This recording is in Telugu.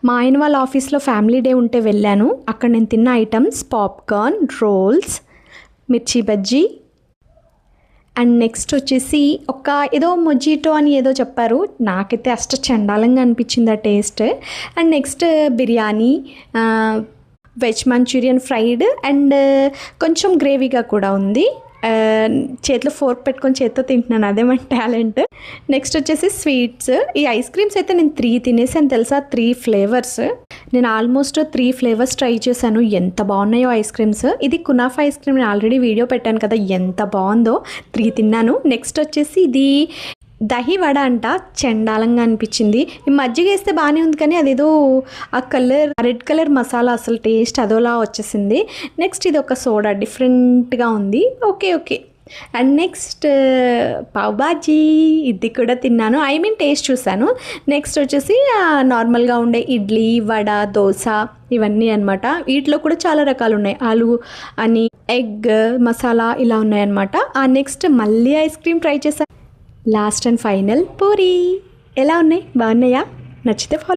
మా ఆయన వాళ్ళ ఆఫీస్లో ఫ్యామిలీ డే ఉంటే వెళ్ళాను. అక్కడ నేను తిన్న ఐటమ్స్ పాప్కార్న్, రోల్స్, మిర్చి బజ్జీ అండ్ నెక్స్ట్ వచ్చేసి ఏదో మొజిటో అని ఏదో చెప్పారు. నాకైతే అష్ట చండాలంగా అనిపించింది ఆ taste. And next biryani, veg Manchurian fried and కొంచెం గ్రేవీగా కూడా ఉంది. చేతిలో ఫోర్క్ పెట్టుకొని చేతితో తింటున్నాను, అదే మన టాలెంట్. నెక్స్ట్ వచ్చేసి స్వీట్స్. ఈ ఐస్ క్రీమ్స్ అయితే నేను 3 తినేసాను తెలుసా, 3 ఫ్లేవర్స్. నేను ఆల్మోస్ట్ 3 ఫ్లేవర్స్ ట్రై చేశాను. ఎంత బాగున్నాయో ఐస్ క్రీమ్స్. ఇది కునాఫా ఐస్ క్రీమ్, నేను ఆల్రెడీ వీడియో పెట్టాను కదా, ఎంత బాగుందో. 3 తిన్నాను. నెక్స్ట్ వచ్చేసి ఇది దహి వడ అంట, చండాలంగా అనిపించింది. ఈ మజ్జిగ వేస్తే బాగానే ఉంది కానీ అదేదో ఆ కలర్, రెడ్ కలర్ మసాలా అసలు టేస్ట్ అదోలా వచ్చేసింది. నెక్స్ట్ ఇది ఒక సోడా, డిఫరెంట్గా ఉంది. Okay. And next pav bhaji, ఇది కూడా తిన్నాను, టేస్ట్ చూసాను. నెక్స్ట్ వచ్చేసి నార్మల్గా ఉండే ఇడ్లీ, వడ, దోశ ఇవన్నీ అనమాట. వీటిలో కూడా చాలా రకాలు ఉన్నాయి, ఆలు అని, ఎగ్ మసాలా ఇలా ఉన్నాయన్నమాట. నెక్స్ట్ మళ్ళీ ఐస్ క్రీమ్ ట్రై చేశాను. Last and final puri. ఎలా ఉన్నాయి? బాగున్నాయా? నచ్చితే ఫాలో